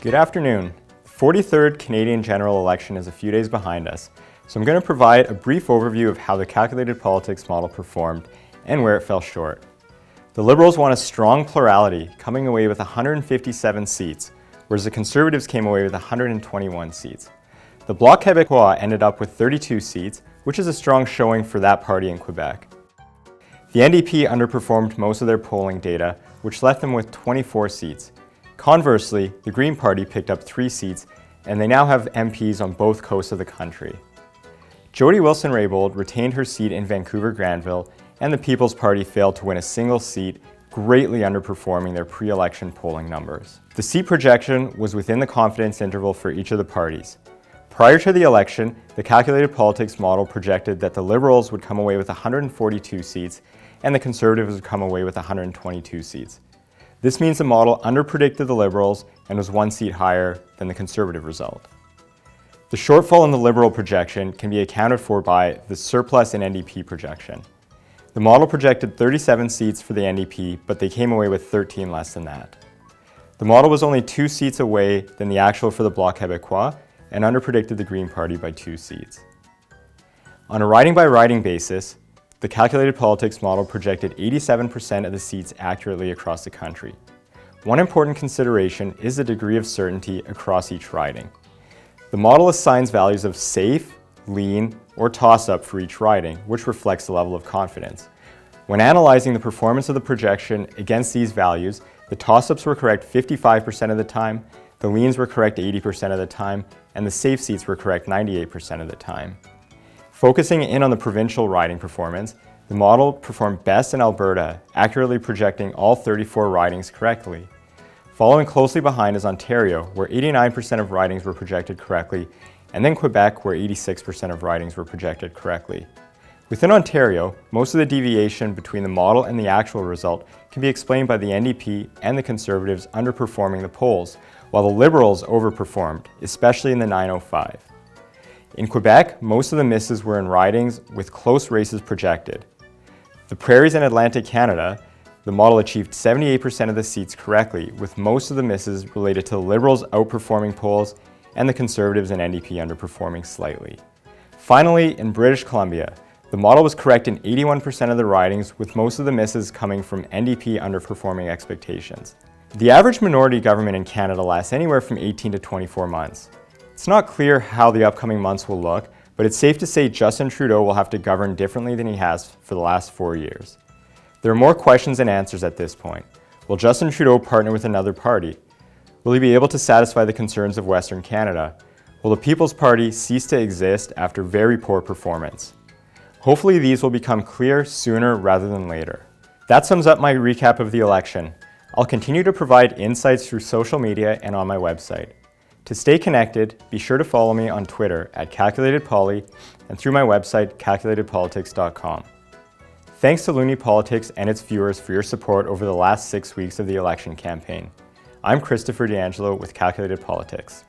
Good afternoon. The 43rd Canadian general election is a few days behind us, so I'm going to provide a brief overview of how the calculated politics model performed and where it fell short. The Liberals won a strong plurality, coming away with 157 seats, whereas the Conservatives came away with 121 seats. The Bloc Québécois ended up with 32 seats, which is a strong showing for that party in Quebec. The NDP underperformed most of their polling data, which left them with 24 seats. Conversely, the Green Party picked up 3 seats, and they now have MPs on both coasts of the country. Jody Wilson-Raybould retained her seat in Vancouver-Granville, and the People's Party failed to win a single seat, greatly underperforming their pre-election polling numbers. The seat projection was within the confidence interval for each of the parties. Prior to the election, the calculated politics model projected that the Liberals would come away with 142 seats, and the Conservatives would come away with 122 seats. This means the model underpredicted the Liberals and was 1 seat higher than the Conservative result. The shortfall in the Liberal projection can be accounted for by the surplus in NDP projection. The model projected 37 seats for the NDP, but they came away with 13 less than that. The model was only 2 seats away than the actual for the Bloc Québécois and underpredicted the Green Party by 2 seats. On a riding-by-riding basis, the calculated politics model projected 87% of the seats accurately across the country. One important consideration is the degree of certainty across each riding. The model assigns values of safe, lean, or toss-up for each riding, which reflects the level of confidence. When analyzing the performance of the projection against these values, the toss-ups were correct 55% of the time, the leans were correct 80% of the time, and the safe seats were correct 98% of the time. Focusing in on the provincial riding performance, the model performed best in Alberta, accurately projecting all 34 ridings correctly. Following closely behind is Ontario, where 89% of ridings were projected correctly, and then Quebec, where 86% of ridings were projected correctly. Within Ontario, most of the deviation between the model and the actual result can be explained by the NDP and the Conservatives underperforming the polls, while the Liberals overperformed, especially in the 905. In Quebec, most of the misses were in ridings with close races projected. The Prairies and Atlantic Canada, the model achieved 78% of the seats correctly, with most of the misses related to the Liberals outperforming polls and the Conservatives and NDP underperforming slightly. Finally, in British Columbia, the model was correct in 81% of the ridings, with most of the misses coming from NDP underperforming expectations. The average minority government in Canada lasts anywhere from 18 to 24 months. It's not clear how the upcoming months will look, but it's safe to say Justin Trudeau will have to govern differently than he has for the last 4 years. There are more questions than answers at this point. Will Justin Trudeau partner with another party? Will he be able to satisfy the concerns of Western Canada? Will the People's Party cease to exist after very poor performance? Hopefully these will become clear sooner rather than later. That sums up my recap of the election. I'll continue to provide insights through social media and on my website. To stay connected, be sure to follow me on Twitter at CalculatedPoly and through my website, calculatedpolitics.com. Thanks to Loonie Politics and its viewers for your support over the last 6 weeks of the election campaign. I'm Christopher D'Angelo with Calculated Politics.